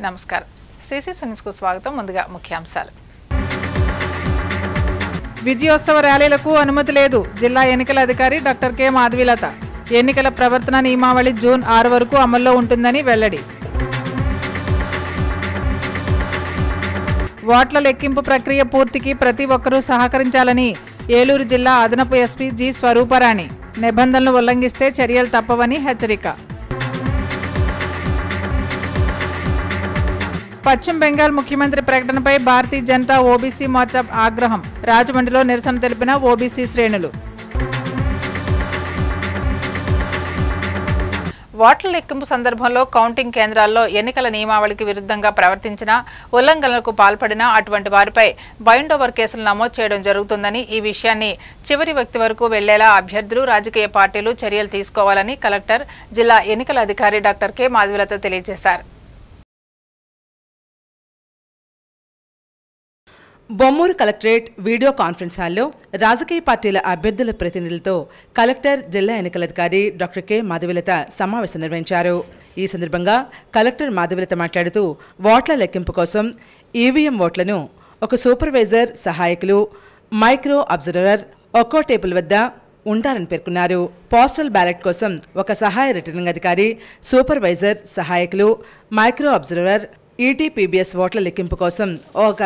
నమస్కారం. సిసిసి న్యూస్కు స్వాగతం. ముందుగా ముఖ్యాంశాలు. విజయోత్సవ ర్యాలీలకు అనుమతి లేదు. జిల్లా ఎన్నికల అధికారి డాక్టర్ కె మాధవీలత. ఎన్నికల ప్రవర్తన నియమావళి జూన్ 6 వరకు అమల్లో ఉంటుందని వెల్లడి. ఓట్ల లెక్కింపు ప్రక్రియ పూర్తికి ప్రతి ఒక్కరూ సహకరించాలని ఏలూరు జిల్లా అదనపు ఎస్పీ జి స్వరూపరాణి. నిబంధనలు ఉల్లంఘిస్తే చర్యలు తప్పవని హెచ్చరిక. పశ్చిమ బెంగాల్ ముఖ్యమంత్రి ప్రకటనపై భారతీయ జనతా ఓబీసీ మోర్చా ఆగ్రహం. రాజమండ్రిలో నిరసన తెలిపిన ఓబీసీ శ్రేణులు. ఓట్ల లెక్కింపు సందర్భంలో కౌంటింగ్ కేంద్రాల్లో ఎన్నికల నియమావళికి విరుద్ధంగా ప్రవర్తించినా, ఉల్లంఘనలకు పాల్పడినా అటువంటి వారిపై బైండ్ ఓవర్ కేసులు నమోదు చేయడం జరుగుతుందని, ఈ విషయాన్ని చివరి వ్యక్తి వరకు వెళ్లేలా అభ్యర్థులు, రాజకీయ పార్టీలు చర్యలు తీసుకోవాలని కలెక్టర్, జిల్లా ఎన్నికల అధికారి డాక్టర్ కె మాధవీలత తెలియజేశారు. బొమ్మూరు కలెక్టరేట్ వీడియో కాన్ఫరెన్స్ హాల్లో రాజకీయ పార్టీల అభ్యర్థుల ప్రతినిధులతో కలెక్టర్, జిల్లా ఎన్నికల అధికారి డాక్టర్ కె మాధవీలత సమావేశం నిర్వహించారు. ఈ సందర్భంగా కలెక్టర్ మాధవీలత మాట్లాడుతూ ఓట్ల లెక్కింపు కోసం ఈవీఎం ఓట్లను ఒక సూపర్వైజర్, సహాయకులు, మైక్రో అబ్జర్వర్ ఒక్కో టేబుల్ వద్ద ఉంటారని పేర్కొన్నారు. పోస్టల్ బ్యాలెట్ కోసం ఒక సహాయ రిటర్నింగ్ అధికారి, సూపర్వైజర్, సహాయకులు, మైక్రో అబ్జర్వర్, ఈటీపీబీఎస్ ఓట్ల లెక్కింపు కోసం ఒక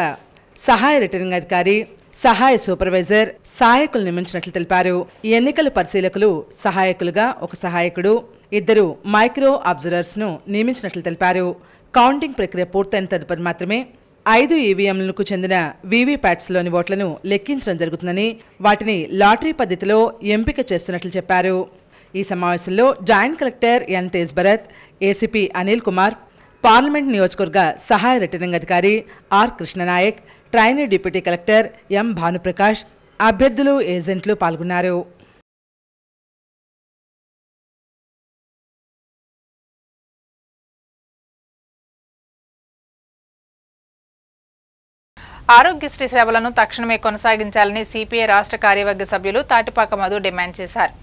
సహాయ రిటర్నింగ్ అధికారి, సహాయ సూపర్వైజర్, సహాయకులు నియమించినట్లు తెలిపారు. ఎన్నికల పరిశీలకులు సహాయకులుగా ఒక సహాయకుడు, 2 మైక్రో అబ్జర్వర్స్ ను నియమించినట్లు తెలిపారు. కౌంటింగ్ ప్రక్రియ పూర్తయిన తదుపరి మాత్రమే 5 ఈవీఎంలకు చెందిన వీవీప్యాట్స్లోని ఓట్లను లెక్కించడం జరుగుతుందని, వాటిని లాటరీ పద్ధతిలో ఎంపిక చేస్తున్నట్లు చెప్పారు. ఈ సమావేశంలో joint collector N Tej Bharat, ACP Anil Kumar, parliament నియోజకవర్గ సహాయ రిటర్నింగ్ అధికారి R Krishnanaik, trainee deputy collector M Bhanuprakash, అభ్యర్థులు, ఏజెంట్లు పాల్గొన్నారు. ఆరోగ్యశ్రీ సేవలను తక్షణమే కొనసాగించాలని సిపిఐ రాష్ట్ర కార్యవర్గ సభ్యులు తాటిపాక మధు డిమాండ్ చేశారు.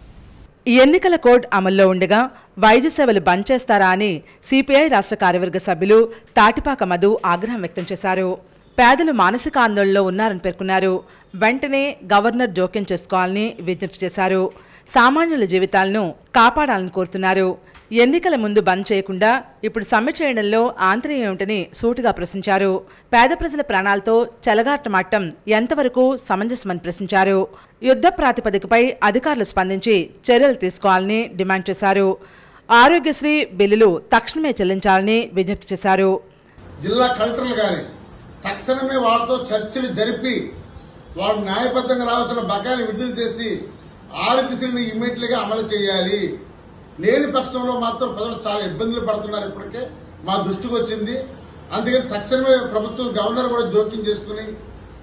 ఎన్నికల కోడ్ అమల్లో ఉండగా వైద్య సేవలు బంద్ చేస్తారా అని సిపిఐ రాష్ట్ర కార్యవర్గ సభ్యులు తాటిపాక మధు ఆగ్రహం వ్యక్తం చేశారు. పేదలు మానసిక ఆందోళనలో ఉన్నారని పేర్కొన్నారు. వెంటనే గవర్నర్ జోక్యం చేసుకోవాలని విజ్ఞప్తి చేశారు. సామాన్యుల జీవితాలను కాపాడాలని కోరుతున్నారు. ఎన్నికల ముందు బంద్ చేయకుండా ఇప్పుడు సమ్మె చేయడంలో ఆంతర్యం ఏమిటని సూటిగా ప్రశ్నించారు. పేద ప్రజల ప్రాణాలతో చెలగాటమాటం ఎంతవరకు సమంజసమని ప్రశ్నించారు. యుద్ధ ప్రాతిపదికపై అధికారులు స్పందించి చర్యలు తీసుకోవాలని డిమాండ్ చేశారు. ఆరోగ్యశ్రీ బిల్లులు తక్షణమే చెల్లించాలని విజ్ఞప్తి చేశారు. జిల్లా కలెక్టర్లు గాని తక్షణమే వారితో చర్చలు జరిపి వారు న్యాయబద్ధంగా రావాల్సిన బకాయిలు విడుదల చేసి ఆరోగ్యశ్రీని ఇమ్మీడియట్ గా అమలు చేయాలి. లేని పక్షంలో మాత్రం ప్రజలు చాలా ఇబ్బందులు పడుతున్నారు. ఇప్పటికే మా దృష్టికి వచ్చింది. అందుకని తక్షణమే ప్రభుత్వం, గవర్నర్ కూడా జోక్యం చేసుకుని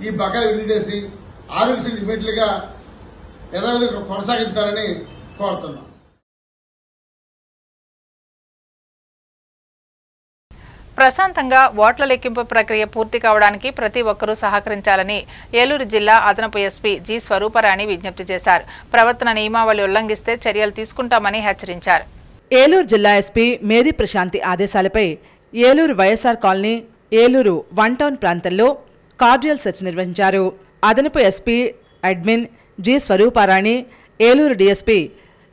ఈ బకాయిలు విడుదల చేసి ఆరోగ్యశ్రీని ఇమ్మీడియట్ గా యథావిధిగా కొనసాగించాలని కోరుతున్నాం. ప్రశాంతంగా ఓట్ల లెక్కింపు ప్రక్రియ పూర్తి కావడానికి ప్రతి ఒక్కరూ సహకరించాలని ఏలూరు జిల్లా అదనపు ఎస్పీ జి స్వరూపరాణి విజ్ఞప్తి చేశారు. ప్రవర్తన నియమావళి ఉల్లంఘిస్తే చర్యలు తీసుకుంటామని హెచ్చరించారు. ఏలూరు జిల్లా ఎస్పీ మేరీ ప్రశాంతి ఆదేశాలపై Eluru YSR colony, Eluru 1 town ప్రాంతంలో కార్డియల్ సెర్చ్ నిర్వహించారు. అదనపు SP admin G Swarooparani, Eluru DSP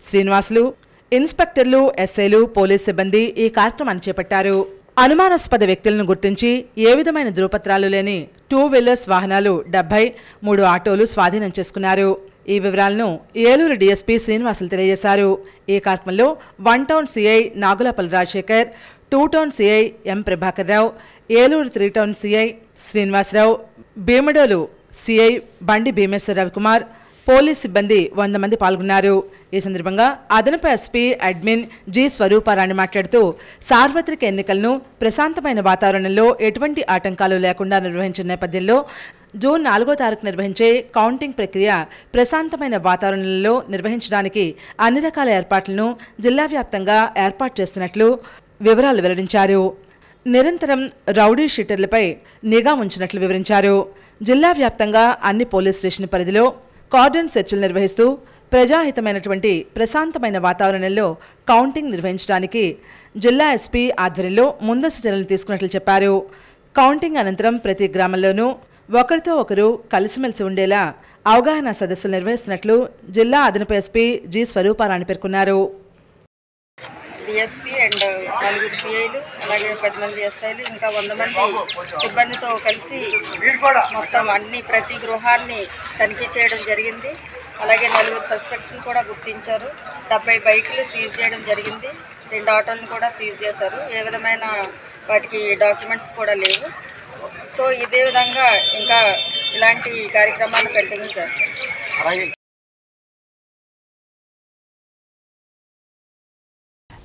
Srinivasulu, ఇన్స్పెక్టర్లు, ఎస్ఐలు, పోలీస్ సిబ్బంది ఈ కార్యక్రమాన్ని చేపట్టారు. అనుమానాస్పద వ్యక్తులను గుర్తించి ఏ విధమైన ధృవపత్రాలు లేని 2 వీలర్స్ వాహనాలు 70, 3 ఆటోలు స్వాధీనం చేసుకున్నారు. ఈ వివరాలను ఏలూరు డీఎస్పీ శ్రీనివాసులు తెలియజేశారు. ఈ కార్యక్రమంలో 1 town CI Nagulapalli Rajasekhar, 2 town CI M Prabhakar Rao, Eluru 3 town CI Srinivasarao, Bhimadolu CI Bandi Bhimeswara Ravikumar, police సిబ్బంది 100 మంది పాల్గొన్నారు. ఈ సందర్భంగా అదనపు ఎస్పీ అడ్మిన్ జి స్వరూపరాణి మాట్లాడుతూ సార్వత్రిక ఎన్నికలను ప్రశాంతమైన వాతావరణంలో ఎటువంటి ఆటంకాలు లేకుండా నిర్వహించిన నేపథ్యంలో జూన్ 4వ తారీఖు నిర్వహించే కౌంటింగ్ ప్రక్రియ ప్రశాంతమైన వాతావరణంలో నిర్వహించడానికి అన్ని రకాల ఏర్పాట్లను జిల్లా వ్యాప్తంగా ఏర్పాటు చేస్తున్నట్లు వివరాలు వెల్లడించారు. నిరంతరం రౌడీ షీటర్లపై నిఘా ఉంచినట్లు వివరించారు. జిల్లా వ్యాప్తంగా అన్ని పోలీస్ స్టేషన్ పరిధిలో కార్డన్ సెర్చ్లు నిర్వహిస్తూ ప్రజాహితమైనటువంటి ప్రశాంతమైన వాతావరణంలో కౌంటింగ్ నిర్వహించడానికి జిల్లా ఎస్పీ ఆధ్వర్యంలో ముందస్తు చర్యలు తీసుకున్నట్లు చెప్పారు. కౌంటింగ్ అనంతరం ప్రతి గ్రామంలోనూ ఒకరితో ఒకరు కలిసిమెలిసి ఉండేలా అవగాహన సదస్సులు నిర్వహిస్తున్నట్లు జిల్లా అదనపు ఎస్పీ జి స్వరూపారాణి పేర్కొన్నారు. డిఎస్పీ అండ్ 4 సిఐలు అలాగే 10 మంది ఎస్ఐలు ఇంకా 100 మంది సిబ్బందితో కలిసి మొత్తం ప్రతి గృహాన్ని తనిఖీ చేయడం జరిగింది. అలాగే 4 సస్పెక్ట్స్ని కూడా గుర్తించారు. 70 బైకులు సీజ్ చేయడం జరిగింది. 2 ఆటోలను కూడా సీజ్ చేశారు. ఏ విధమైన వాటికి డాక్యుమెంట్స్ కూడా లేవు. సో ఇదే విధంగా ఇంకా ఇలాంటి కార్యక్రమాలు కంటిన్యూ చేస్తారు.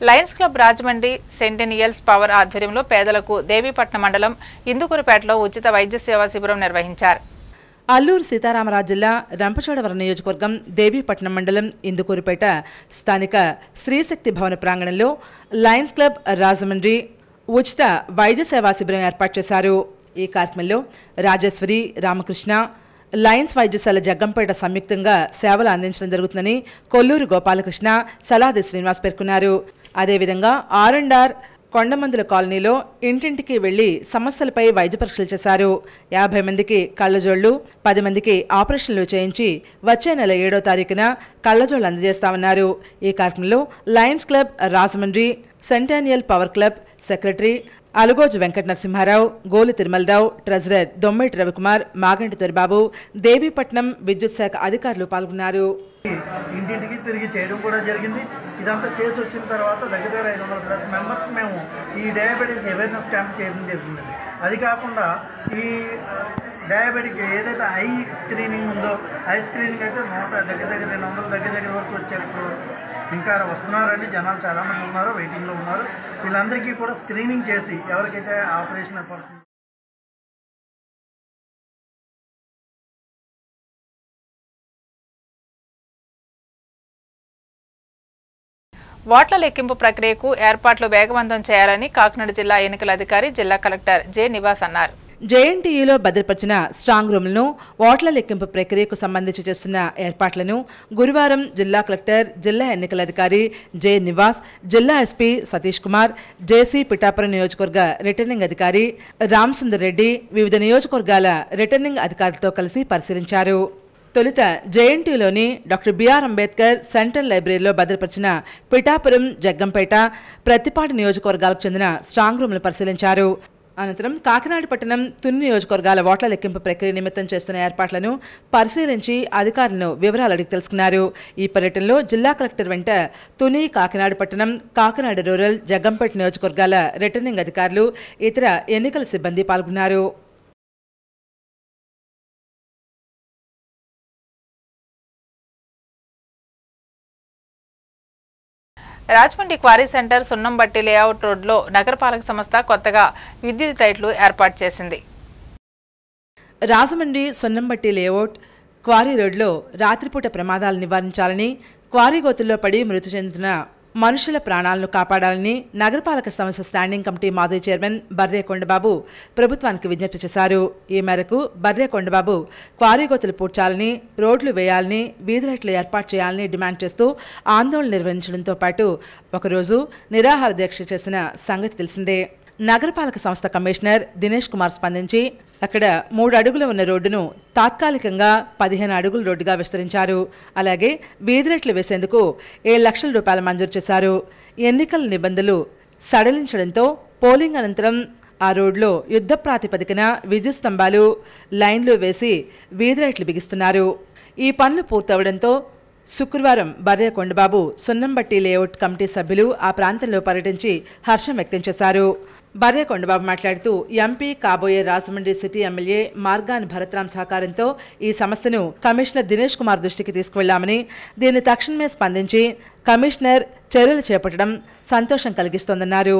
లయన్స్ క్లబ్ రాజమండ్రి సెంటెనియల్స్ పవర్ ఆధ్వర్యంలో పేదలకు దేవీపట్నం మండలం ఇందుకూరుపేటలో ఉచిత వైద్య సేవా శిబిరం నిర్వహించారు. అల్లూరు సీతారామరాజు జిల్లా రంపచోడవరం నియోజకవర్గం దేవీపట్నం మండలం ఇందుకూరుపేట స్థానిక శ్రీశక్తి భవన ప్రాంగణంలో లయన్స్ క్లబ్ రాజమండ్రి ఉచిత వైద్య సేవా శిబిరం ఏర్పాటు చేశారు. ఈ కార్యక్రమంలో రాజేశ్వరి, రామకృష్ణ, లయన్స్ వైద్యశాల జగ్గంపేట సంయుక్తంగా సేవలు అందించడం జరుగుతుందని కొల్లూరు గోపాలకృష్ణ, సలాది శ్రీనివాస్ పేర్కొన్నారు. అదేవిధంగా R&R కొండమందుల కాలనీలో ఇంటింటికి వెళ్లి సమస్యలపై వైద్య పరీక్షలు చేశారు. 50 మందికి కళ్లజోళ్లు, 10 మందికి ఆపరేషన్లు చేయించి వచ్చే నెల 7వ తారీఖున కళ్లజోళ్లు అందజేస్తామన్నారు. ఈ కార్యక్రమంలో lions club Rajahmundry centennial power club secretary Alugoju Venkata Narasimharao, Golu Tirumalarao, treasurer Dommeti Ravikumar, Maganti Toribabu, Devipatnam విద్యుత్ శాఖ అధికారులు పాల్గొన్నారు. ఇంటింటికి తిరిగి చేయడం కూడా జరిగింది. ఇదంతా చేసి వచ్చిన తర్వాత దగ్గర 500+ మెంబర్స్ మేము ఈ డయాబెటిక్ అవేర్నెస్ క్యాంప్ చేయడం జరిగింది. అది కాకుండా ఈ డయాబెటిక్ ఏదైతే ఐ స్క్రీనింగ్ ఉందో ఐ స్క్రీనింగ్ అయితే దగ్గర 200 వరకు వచ్చారు. ఇంకా వస్తున్నారండి, జనాలు చాలామంది ఉన్నారు, వెయిటింగ్లో ఉన్నారు. వీళ్ళందరికీ కూడా స్క్రీనింగ్ చేసి ఎవరికైతే ఆపరేషన్ పడుతుంది. ఓట్ల లెక్కింపు ప్రక్రియకు ఏర్పాట్లు వేగవంతం చేయాలని కాకినాడ జిల్లా ఎన్నికల అధికారి జిల్లా కలెక్టర్ జె నివాస్ అన్నారు. జేఎన్టీయూలో భద్రపరిచిన స్ట్రాంగ్ రూమ్లను ఓట్ల లెక్కింపు ప్రక్రియకు సంబంధించి చేస్తున్న ఏర్పాట్లను గురువారం జిల్లా కలెక్టర్, జిల్లా ఎన్నికల అధికారి జె నివాస్, జిల్లా ఎస్పీ సతీష్ కుమార్, జేసీ పిఠాపురం నియోజకవర్గ రిటర్నింగ్ అధికారి రామసుందర్ రెడ్డి, వివిధ నియోజకవర్గాల రిటర్నింగ్ అధికారులతో కలిసి పరిశీలించారు. తొలుత జేఎన్టీయూలోని డాక్టర్ బిఆర్ అంబేద్కర్ సెంట్రల్ లైబ్రరీలో భద్రపరిచిన పిఠాపురం, జగ్గంపేట, ప్రత్తిపాడు నియోజకవర్గాలకు చెందిన స్ట్రాంగ్ రూమ్లను పరిశీలించారు. అనంతరం కాకినాడ పట్టణం, తుని నియోజకవర్గాల ఓట్ల లెక్కింపు ప్రక్రియ నిమిత్తం చేస్తున్న ఏర్పాట్లను పరిశీలించి అధికారులను వివరాలు అడిగి తెలుసుకున్నారు. ఈ పర్యటనలో జిల్లా కలెక్టర్ వెంట తుని, కాకినాడ పట్టణం, కాకినాడ రూరల్, జగ్గంపేట నియోజకవర్గాల రిటర్నింగ్ అధికారులు, ఇతర ఎన్నికల సిబ్బంది పాల్గొన్నారు. Rajahmundry quarry centre Sunnambatti layout రోడ్లో నగరపాలక సంస్థ కొత్తగా విద్యుత్ లైట్లు ఏర్పాటు చేసింది. రాజమండ్రి సున్నంబట్టి లేఅవుట్ క్వారీ రోడ్లో రాత్రిపూట ప్రమాదాలు నివారించాలని, క్వారీ గోతుల్లో పడి మృతి చెందుతున్న మనుషుల ప్రాణాలను కాపాడాలని నగరపాలక సంస్థ స్టాండింగ్ కమిటీ మాజీ చైర్మన్ బర్రే కొండబాబు ప్రభుత్వానికి విజ్ఞప్తి చేశారు. ఈ మేరకు బర్రే కొండబాబు క్వారీ గోతులు పూడ్చాలని, రోడ్లు వేయాలని, వీధి లైట్లు ఏర్పాటు చేయాలని డిమాండ్ చేస్తూ ఆందోళన నిర్వహించడంతో పాటు ఒకరోజు నిరాహార దీక్ష చేసిన సంగతి తెలిసిందే. నగరపాలక సంస్థ కమిషనర్ దినేష్ కుమార్ స్పందించి అక్కడ 3 అడుగుల ఉన్న రోడ్డును తాత్కాలికంగా 15 అడుగుల రోడ్డుగా విస్తరించారు. అలాగే వీధిలైట్లు వేసేందుకు 7 లక్షల రూపాయలు మంజూరు చేశారు. ఎన్నికల నిబంధనలు సడలించడంతో పోలింగ్ అనంతరం ఆ రోడ్లో యుద్ధ ప్రాతిపదికన విద్యుత్ స్తంభాలు, లైన్లు వేసి వీధిలైట్లు బిగిస్తున్నారు. ఈ పనులు పూర్తవడంతో శుక్రవారం బర్రే కొండబాబు సున్నంబట్టి లేఅవుట్ కమిటీ సభ్యులు ఆ ప్రాంతంలో పర్యటించి హర్షం వ్యక్తం చేశారు. బర్రే కొండబాబు మాట్లాడుతూ ఎంపీ, కాబోయే Rajahmundry city MLA Morgan Bharat Ram సహకారంతో ఈ సమస్యను కమిషనర్ దినేష్ కుమార్ దృష్టికి తీసుకువెళ్లామని, దీన్ని తక్షణమే స్పందించి కమిషనర్ చర్యలు చేపట్టడం సంతోషం కలిగిస్తోందన్నారు.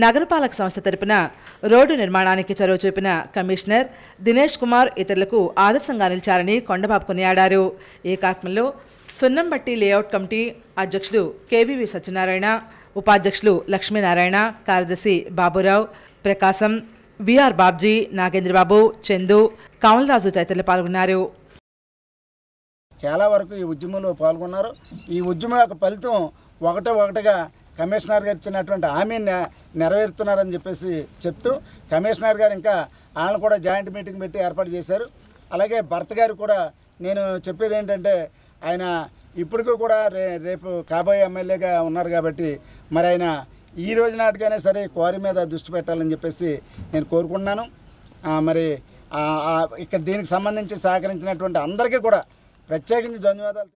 నగరపాలక సంస్థ తరపున రోడ్డు నిర్మాణానికి చొరవ చూపిన కమిషనర్ దినేష్ కుమార్ ఇతరులకు ఆదర్శంగా నిలిచారని కొండబాబు కొనియాడారు. ఈ కార్యక్రమంలో సున్నంబట్టి లేఅవుట్ కమిటీ అధ్యక్షుడు కేవీవి సత్యనారాయణ, ఉపాధ్యక్షులు లక్ష్మీనారాయణ, కార్యదర్శి బాబురావు, ప్రకాశం, విఆర్ బాబ్జీ, నాగేంద్రబాబు, చందు, కమలరాజు తదితరులు పాల్గొన్నారు. చాలా వరకు ఈ ఉద్యమంలో పాల్గొన్నారు. ఈ ఉద్యమం యొక్క ఫలితం ఒకటిగా కమిషనర్ గారు ఇచ్చినటువంటి హామీని నెరవేరుతున్నారని చెప్పేసి చెప్తూ కమిషనర్ గారు ఇంకా వాళ్ళని కూడా జాయింట్ మీటింగ్ పెట్టి ఏర్పాటు చేశారు. అలాగే భర్త గారు కూడా నేను చెప్పేది ఏంటంటే ఆయన ఇప్పటికీ కూడా రేపు కాబోయే ఎమ్మెల్యేగా ఉన్నారు కాబట్టి మరి ఆయన ఈ రోజు నాటికైనా సరే క్వారీ మీద దృష్టి పెట్టాలని చెప్పేసి నేను కోరుకుంటున్నాను. మరి ఇక్కడ దీనికి సంబంధించి సహకరించినటువంటి అందరికీ కూడా ప్రత్యేకించి ధన్యవాదాలు.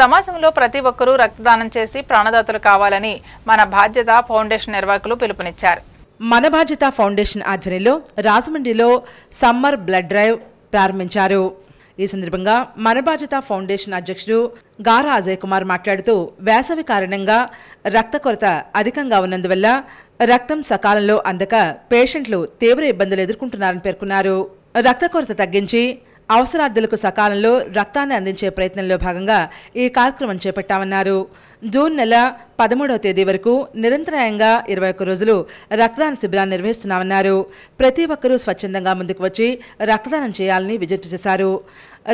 సమాజంలో ప్రతి ఒక్కరూ రక్తదానం చేసి ప్రాణదాతలు కావాలని మన బాధ్యత ఫౌండేషన్ నిర్వాహకులు పిలుపునిచ్చారు. మన బాధ్యత ఫౌండేషన్ ఆధ్వర్యంలో రాజమండ్రిలో సమ్మర్ బ్లడ్ డ్రైవ్ ప్రారంభించారు. ఈ సందర్భంగా మన బాధ్యత ఫౌండేషన్ అధ్యక్షుడు గారా అజయ్ కుమార్ మాట్లాడుతూ వేసవి కారణంగా రక్త కొరత అధికంగా ఉన్నందువల్ల రక్తం సకాలంలో అందక పేషెంట్లు తీవ్ర ఇబ్బందులు ఎదుర్కొంటున్నారని పేర్కొన్నారు. రక్త కొరత తగ్గించి అవసరార్థులకు సకాలంలో రక్తాన్ని అందించే ప్రయత్నంలో భాగంగా ఈ కార్యక్రమం చేపట్టామన్నారు. జూన్ నెల 13వ తేదీ వరకు నిరంతరాయంగా 21 రోజులు రక్తదాన శిబిరాన్ని నిర్వహిస్తున్నామన్నారు. ప్రతి ఒక్కరూ స్వచ్ఛందంగా ముందుకు వచ్చి రక్తదానం చేయాలని విజ్ఞప్తి చేశారు.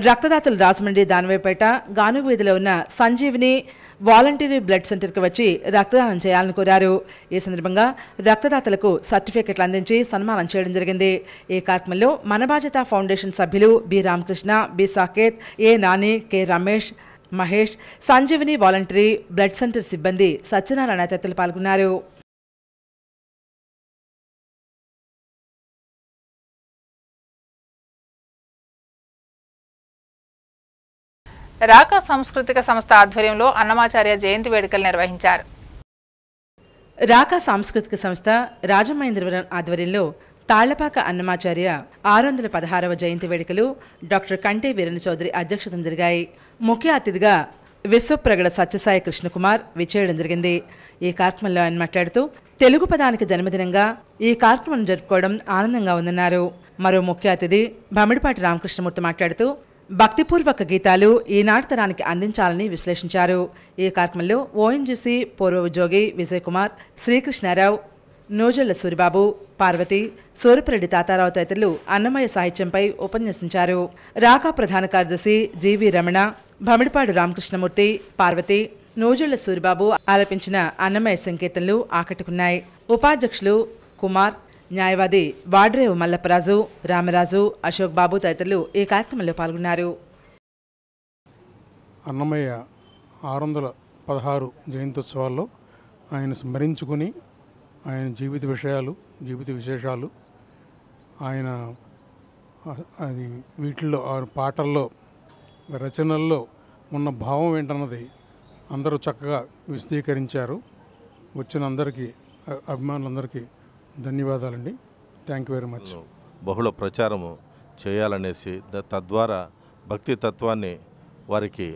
రక్తదాతలు రాజమండ్రి దానవేపేట గానుగు వీధిలో ఉన్న సంజీవిని వాలంటీరీ బ్లడ్ సెంటర్కి వచ్చి రక్తదానం చేయాలని కోరారు. ఈ సందర్భంగా రక్తదాతలకు సర్టిఫికెట్లు అందించి సన్మానం చేయడం జరిగింది. ఈ కార్యక్రమంలో మన బాధ్యత ఫౌండేషన్ సభ్యులు B Ramakrishna, B Saketh, A Nani, K Ramesh, Mahesh, Sanjeevini voluntary blood centre సిబ్బంది సత్యనారాయణ తదితరులు పాల్గొన్నారు. రాకా సాంస్కృతిక సంస్థ ఆధ్వర్యంలో అన్నమాచార్య జయంతి వేడుకలు నిర్వహించారు. రాకా సాంస్కృతిక సంస్థ రాజమహేంద్రవరం ఆధ్వర్యంలో తాళ్లపాక అన్నమాచార్య 616వ జయంతి వేడుకలు డాక్టర్ కంటే వీరణ చౌదరి అధ్యక్షతన జరిగాయి. ముఖ్య అతిథిగా విశ్వప్రగడ సత్యసాయి కృష్ణకుమార్ విచ్చేయడం జరిగింది. ఈ కార్యక్రమంలో ఆయన మాట్లాడుతూ తెలుగు పదానికి జన్మదినంగా ఈ కార్యక్రమం జరుపుకోవడం ఆనందంగా ఉందన్నారు. మరో ముఖ్య అతిథి భమిడిపాటి రామకృష్ణమూర్తి మాట్లాడుతూ భక్తిపూర్వక గీతాలు ఈనాటి తరానికి అందించాలని విశ్లేషించారు. ఈ కార్యక్రమంలో ఓఎన్జీసీ పూర్వ ఉద్యోగి విజయకుమార్, శ్రీకృష్ణారావు, నూజళ్ల సూరిబాబు, పార్వతి, సూరపురెడ్డి తాతారావు తదితరులు అన్నమయ్య సాహిత్యంపై ఉపన్యసించారు. రాకా ప్రధాన కార్యదర్శి జీవి రమణ, భమిడిపాడు రామకృష్ణమూర్తి, పార్వతి, నూజళ్ల సూరిబాబు ఆలపించిన అన్నమయ్య సంకీర్తనలు ఆకట్టుకున్నాయి. ఉపాధ్యక్షులు కుమార్, న్యాయవాది వాడ్రేవు మల్లప్పరాజు, రామరాజు, అశోక్ బాబు తదితరులు ఈ కార్యక్రమంలో పాల్గొన్నారు. అన్నమయ్య 616 జయంత్యోత్సవాల్లో ఆయన స్మరించుకుని ఆయన జీవిత విషయాలు, జీవిత విశేషాలు, ఆయన అది వీటిల్లో పాటల్లో, రచనల్లో ఉన్న భావం ఏంటన్నది అందరూ చక్కగా విశదీకరించారు. వచ్చిన అందరికీ, అభిమానులందరికీ ధన్యవాదాలండి. Thank you very much. బహుళ ప్రచారము చేయాలనేసి, తద్వారా భక్తి తత్వాన్ని వారికి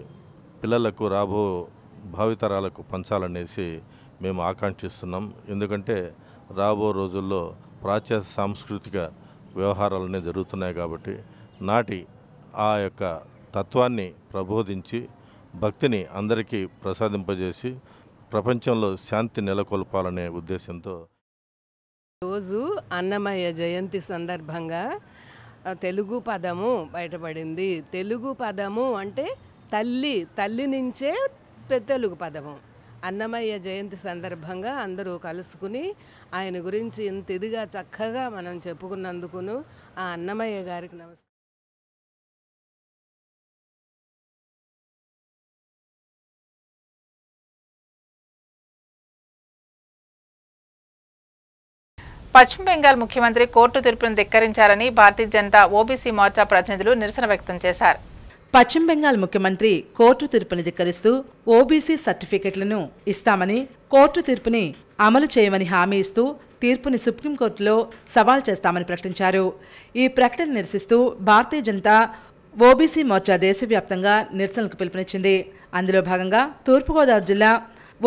పిల్లలకు రాబో భావితరాలకు పంచాలనేసి మేము ఆకాంక్షిస్తున్నాం. ఎందుకంటే రాబో రోజుల్లో ప్రాచ్య సాంస్కృతిక వ్యవహారాలనే జరుగుతున్నాయి కాబట్టి నాటి ఆ యొక్క తత్వాన్ని ప్రబోధించి భక్తిని అందరికీ ప్రసాదింపజేసి ప్రపంచంలో శాంతి నెలకొల్పాలనే ఉద్దేశంతో రోజు అన్నమయ్య జయంతి సందర్భంగా తెలుగు పదము బయటపడింది. తెలుగు పదము అంటే తల్లి నుంచే తెలుగు పదము. అన్నమయ్య జయంతి సందర్భంగా అందరూ కలుసుకుని ఆయన గురించి ఇంత ఇదిగా చక్కగా మనం చెప్పుకున్నందుకును ఆ అన్నమయ్య గారికి నమస్కారం. పశ్చిమ బెంగాల్ ముఖ్యమంత్రి కోర్టు తీర్పును ధిక్కరించారని భారతీయ జనతా ఓబీసీ మోర్చా ప్రతినిధులు నిరసన వ్యక్తం చేశారు. పశ్చిమ బెంగాల్ ముఖ్యమంత్రి కోర్టు తీర్పుని ధిక్కరిస్తూ ఓబీసీ సర్టిఫికెట్లను ఇస్తామని, కోర్టు తీర్పుని అమలు చేయమని హామీ ఇస్తూ తీర్పుని సుప్రీంకోర్టులో సవాల్ చేస్తామని ప్రకటించారు. ఈ ప్రకటన నిరసిస్తూ భారతీయ జనతా ఓబీసీ మోర్చా దేశవ్యాప్తంగా నిరసనలకు పిలుపునిచ్చింది. అందులో భాగంగా తూర్పుగోదావరి జిల్లా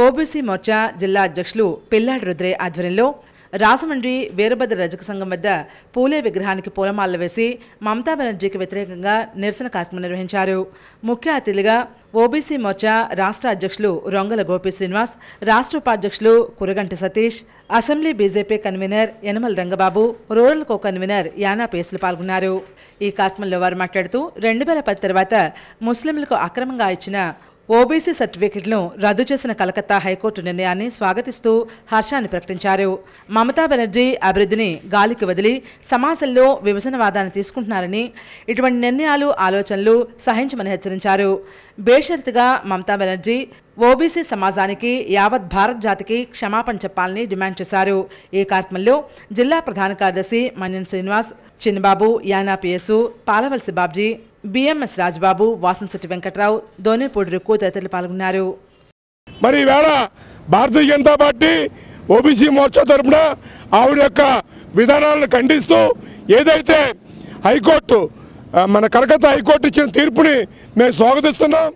ఓబీసీ మోర్చా జిల్లా అధ్యక్షులు పిల్లాడి రుద్రే ఆధ్వర్యంలో రాజమండ్రి వీరభద్ర రజక సంఘం వద్ద పూలే విగ్రహానికి పూలమాలలు వేసి మమతా బెనర్జీకి వ్యతిరేకంగా నిరసన కార్యక్రమం నిర్వహించారు. ముఖ్య అతిథిగా ఓబీసీ మోర్చా రాష్ట్ర అధ్యక్షులు రొంగల గోపి శ్రీనివాస్, రాష్ట్ర ఉపాధ్యక్షులు Kuraganti Satish, assembly BJP convener Yanamala Rangababu, rural co convener Yana Pesulu పాల్గొన్నారు. ఈ కార్యక్రమంలో వారు మాట్లాడుతూ 2010 తర్వాత ముస్లింలకు అక్రమంగా ఇచ్చిన ఓబీసీ సర్టిఫికెట్లను రద్దు చేసిన కలకత్తా హైకోర్టు నిర్ణయాన్ని స్వాగతిస్తూ హర్షాన్ని ప్రకటించారు. మమతా బెనర్జీ అభివృద్ధిని గాలికి వదిలి సమాజంలో విభజనవాదాన్ని తీసుకుంటున్నారని, ఇటువంటి నిర్ణయాలు ఆలోచనలు సహించమని హెచ్చరించారు. బేషరతుగా మమతా బెనర్జీ ఓబీసీ సమాజానికి యావత్ భారత్ జాతికి క్షమాపణ చెప్పాలని డిమాండ్ చేశారు. ఈ కార్యక్రమంలో జిల్లా ప్రధాన కార్యదర్శి మన్యం శ్రీనివాస్, చిన్నబాబు, యానా పిఎస్సు, పాలవలసి బాబ్జీ, బిఎంఎస్ రాజబాబు, వాసంశెట్టి వెంకట్రావు, దోనేపూడి రుక్కు తదితరులు పాల్గొన్నారు. మరి ఈవేళ భారతీయ జనతా పార్టీ ఓబీసీ మోర్చా తరఫున ఆవిడ యొక్క విధానాలను ఖండిస్తూ ఏదైతే హైకోర్టు మన కలకత్తా హైకోర్టు ఇచ్చిన తీర్పుని మేము స్వాగతిస్తున్నాం.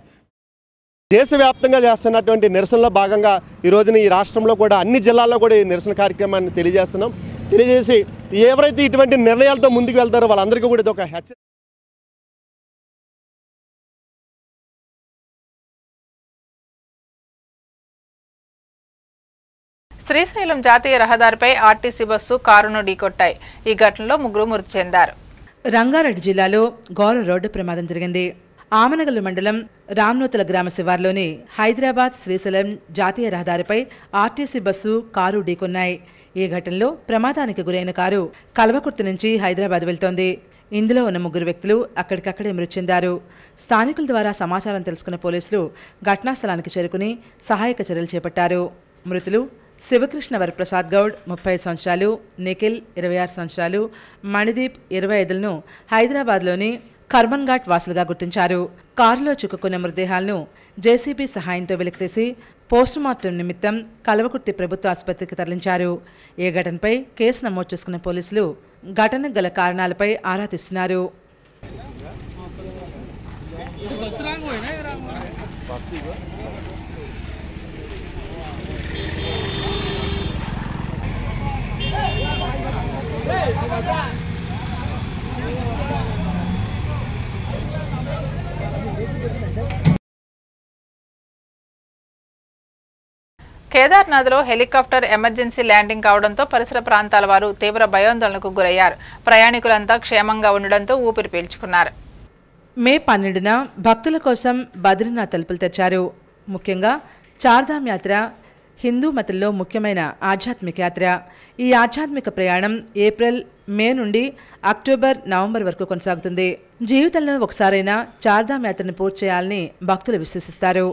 దేశవ్యాప్తంగా చేస్తున్నటువంటి నిరసనలో భాగంగా ఈ రోజున ఈ రాష్ట్రంలో కూడా అన్ని జిల్లాల్లో కూడా ఈ నిరసన కార్యక్రమాన్ని తెలియజేసి ఎవరైతే ఇటువంటి నిర్ణయాలతో ముందుకు వెళ్తారో వాళ్ళందరికీ కూడా ఇది ఒక హెచ్చరిక. శ్రీశైలం జాతీయ రహదారిపై ఆర్టీసీ బస్సు కారును ఢీకొట్టాయి. ఈ ఘటనలో 3 మృతి చెందారు. రంగారెడ్డి జిల్లాలో ఘోర రోడ్డు ప్రమాదం జరిగింది. ఆమనగల్లు మండలం రామ్నూతల గ్రామ శివార్లోని హైదరాబాద్ శ్రీశైలం జాతీయ రహదారిపై ఆర్టీసీ బస్సు కారు ఢీకొన్నాయి. ఈ ఘటనలో ప్రమాదానికి గురైన కారు కల్వకుర్తి నుంచి హైదరాబాద్ వెళ్తోంది. ఇందులో ఉన్న 3 వ్యక్తులు అక్కడికక్కడే మృతి చెందారు. స్థానికుల ద్వారా సమాచారం తెలుసుకున్న పోలీసులు ఘటనాస్థలానికి చేరుకుని సహాయక చర్యలు చేపట్టారు. మృతులు శివకృష్ణ వరప్రసాద్ గౌడ్ 30 సంవత్సరాలు, నిఖిల్ 26 సంవత్సరాలు, మణిదీప్ 25లను హైదరాబాద్లోని కర్మన్ ఘాట్ వాసులుగా గుర్తించారు. కారులో చిక్కుకున్న మృతదేహాలను జేసీబీ సహాయంతో వెలికితీసి పోస్టుమార్టం నిమిత్తం కల్వకుర్తి ప్రభుత్వ ఆసుపత్రికి తరలించారు. ఈ ఘటనపై కేసు నమోదు చేసుకున్న పోలీసులు ఘటనకు గల కారణాలపై ఆరా తీస్తున్నారు. కేదార్నాథ్లో హెలికాప్టర్ ఎమర్జెన్సీ ల్యాండింగ్ కావడంతో పరిసర ప్రాంతాల వారు తీవ్ర భయాందోళనకు గురయ్యారు. ప్రయాణికులంతా క్షేమంగా ఉండడంతో ఊపిరి పీల్చుకున్నారు. మే 12న భక్తుల కోసం బద్రీనాథ్ తలుపులు తెచ్చారు. ముఖ్యంగా చార్ధామ్ యాత్ర హిందూ మతంలో ముఖ్యమైన ఆధ్యాత్మిక యాత్ర. ఈ ఆధ్యాత్మిక ప్రయాణం ఏప్రిల్, మే నుండి అక్టోబర్, నవంబర్ వరకు కొనసాగుతుంది. జీవితంలో ఒకసారైనా చార్ధామ్ యాత్రను పూర్తి చేయాలని భక్తులు విశ్వసిస్తారు.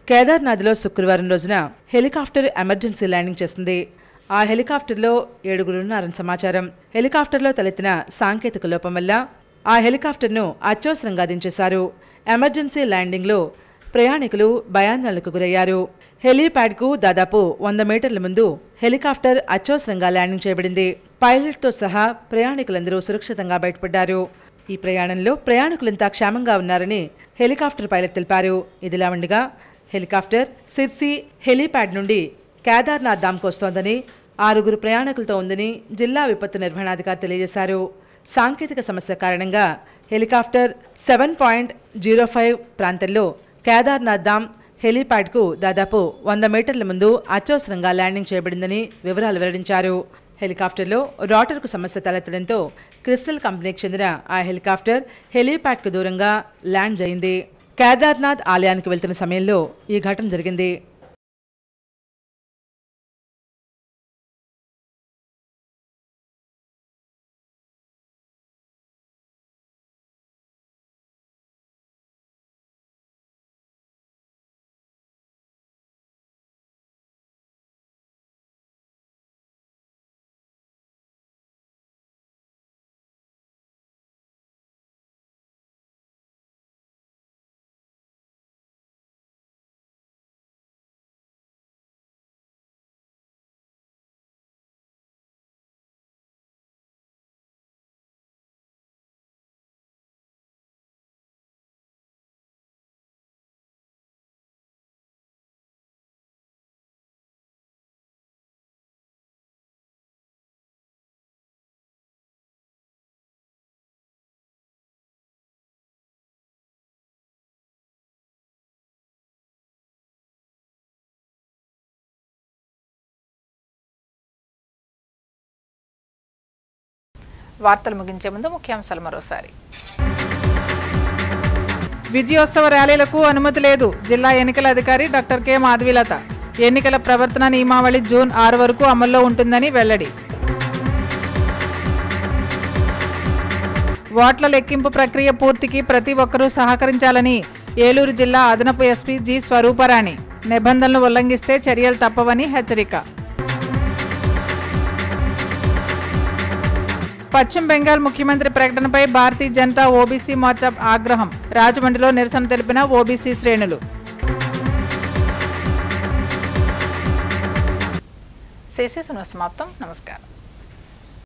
కేదార్నాథ్లో శుక్రవారం రోజున హెలికాప్టర్ ఎమర్జెన్సీ ల్యాండింగ్ చేసింది. ఆ హెలికాప్టర్లో 7 ఉన్నారని సమాచారం. హెలికాప్టర్లో తలెత్తిన సాంకేతిక లోపం వల్ల ఆ హెలికాప్టర్ను అత్యవసరంగా దించేశారు. ఎమర్జెన్సీ ల్యాండింగ్లో ప్రయాణికులు భయాందోళనకు గురయ్యారు. హెలీప్యాడ్కు దాదాపు 100 మీటర్ల ముందు హెలికాప్టర్ అత్యవసరంగా ల్యాండింగ్ చేయబడింది. పైలట్తో సహా ప్రయాణికులందరూ సురక్షితంగా బయటపడ్డారు. ఈ ప్రయాణంలో ప్రయాణికులంతా క్షేమంగా ఉన్నారని హెలికాప్టర్ పైలట్ తెలిపారు. ఇదిలా ఉండగా హెలికాప్టర్ సిర్సి హెలీప్యాడ్ నుండి కేదార్నాథ్ ధామ్కు వస్తోందని, 6 ప్రయాణికులతో ఉందని జిల్లా విపత్తు నిర్వహణాధికారి తెలియజేశారు. సాంకేతిక సమస్య కారణంగా హెలికాప్టర్ 7.05 ప్రాంతంలో కేదార్నాథ్ ధామ్ హెలీప్యాడ్కు దాదాపు 100 మీటర్ల ముందు అత్యవసరంగా ల్యాండింగ్ చేయబడిందని వివరాలు వెల్లడించారు. హెలికాప్టర్లో రోటర్కు సమస్య తలెత్తడంతో క్రిస్టల్ కంపెనీకి చెందిన ఆ హెలికాప్టర్ హెలీప్యాడ్కు దూరంగా ల్యాండ్ అయింది. కేదార్నాథ్ ఆలయానికి వెళ్తున్న సమయంలో ఈ ఘటన జరిగింది. వార్తలు ముగించే ముందు ముఖ్యాంశాలు మరోసారి. విజయోత్సవ ర్యాలీలకు అనుమతి లేదు. జిల్లా ఎన్నికల అధికారి డాక్టర్ కె మాధవీలత. ఎన్నికల ప్రవర్తన నియమావళి జూన్ 6 వరకు అమల్లో ఉంటుందని వెల్లడి. ఓట్ల లెక్కింపు ప్రక్రియ పూర్తికి ప్రతి ఒక్కరూ సహకరించాలని ఏలూరు జిల్లా అదనపు ఎస్పీ జి స్వరూపరాణి. నిబంధనలు ఉల్లంఘిస్తే చర్యలు తప్పవని హెచ్చరిక. పశ్చిమ బెంగాల్ ముఖ్యమంత్రి ప్రకటనపై భారతీయ జనతా ఓబీసీ మోర్చా ఆగ్రహం. రాజమండ్రిలో నిరసన తెలిపిన ఓబీసీ శ్రేణులు. శేషేశ్వర సమాప్తం. నమస్కారం.